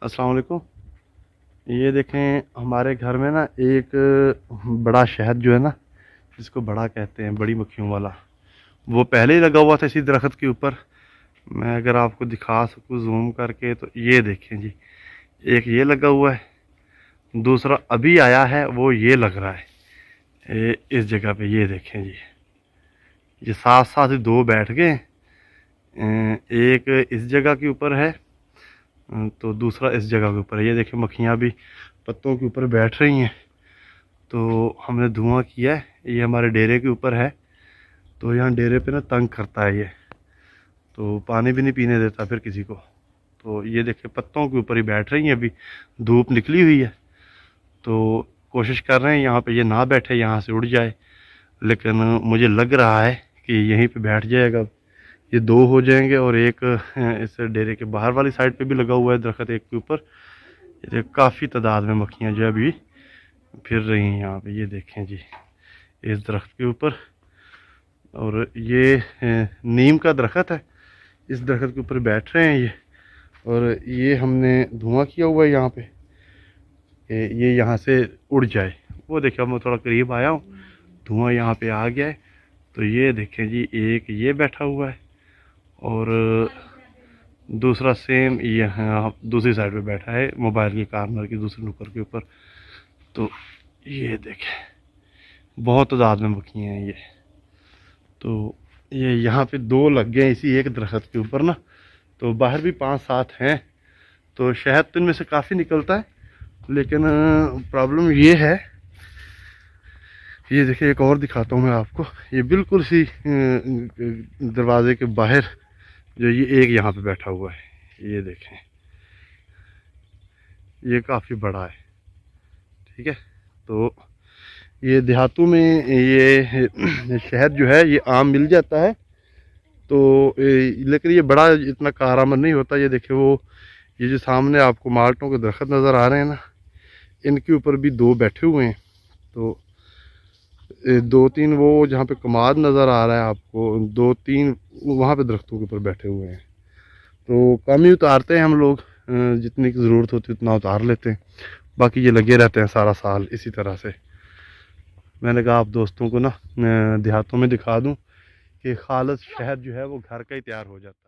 अस्सलाम वालेकुम। ये देखें हमारे घर में ना एक बड़ा शहद जो है ना, जिसको बड़ा कहते हैं, बड़ी मक्खियों वाला, वो पहले ही लगा हुआ था इसी दरख्त के ऊपर। मैं अगर आपको दिखा सकूँ जूम करके तो ये देखें जी, एक ये लगा हुआ है, दूसरा अभी आया है वो ये लग रहा है इस जगह पे। ये देखें जी, ये साथ साथ ही दो बैठ गए। एक इस जगह के ऊपर है, तो दूसरा इस जगह के ऊपर है। ये देखिए मक्खियाँ भी पत्तों के ऊपर बैठ रही हैं। तो हमने धुआं किया है, ये हमारे डेरे के ऊपर है। तो यहाँ डेरे पे ना तंग करता है ये, तो पानी भी नहीं पीने देता फिर किसी को। तो ये देखिए पत्तों के ऊपर ही बैठ रही हैं। अभी धूप निकली हुई है तो कोशिश कर रहे हैं यहाँ पे ये ना बैठे, यहाँ से उड़ जाए। लेकिन मुझे लग रहा है कि यहीं पे बैठ जाएगा। ये दो हो जाएंगे और एक इस डेरे के बाहर वाली साइड पे भी लगा हुआ है दरख्त एक के ऊपर। ये काफ़ी तादाद में मक्खियाँ जो अभी फिर रही हैं यहाँ पे। ये देखें जी, इस दरख्त के ऊपर। और ये नीम का दरख्त है, इस दरख्त के ऊपर बैठ रहे हैं ये। और ये हमने धुआं किया हुआ है यहाँ पे, ये यहाँ से उड़ जाए। वो देखिए अब मैं थोड़ा करीब आया हूँ, धुआं यहाँ पे आ गया है। तो ये देखें जी, एक ये बैठा हुआ है और दूसरा सेम यहाँ दूसरी साइड पे बैठा है, मोबाइल के कार्नर की दूसरी नुकर के ऊपर। तो ये देखें बहुत तादाद में मक्खियाँ हैं ये। तो ये यहाँ पे दो लग गए इसी एक दरख्त के ऊपर ना। तो बाहर भी 5-7 हैं। तो शहद तो इनमें से काफ़ी निकलता है, लेकिन प्रॉब्लम ये है, ये देखिए एक और दिखाता हूँ मैं आपको। ये बिल्कुल सी दरवाजे के बाहर जो ये एक यहाँ पे बैठा हुआ है, ये देखें, ये काफ़ी बड़ा है। ठीक है, तो ये देहातों में ये शहद जो है ये आम मिल जाता है। तो लेकिन ये बड़ा इतना कारआमद नहीं होता। ये देखिए वो, ये जो सामने आपको माल्टों के दरख्त नज़र आ रहे हैं ना, इनके ऊपर भी दो बैठे हुए हैं। तो 2-3 वो जहाँ पे कमाद नज़र आ रहा है आपको, 2-3 वहाँ पे दरख्तों के ऊपर बैठे हुए हैं। तो कम ही उतारते हैं हम लोग, जितनी की ज़रूरत होती है उतना उतार लेते हैं। बाकी ये लगे रहते हैं सारा साल इसी तरह से। मैंने कहा आप दोस्तों को ना देहातों में दिखा दूँ कि खालिस शहद जो है वो घर का ही तैयार हो जाता है।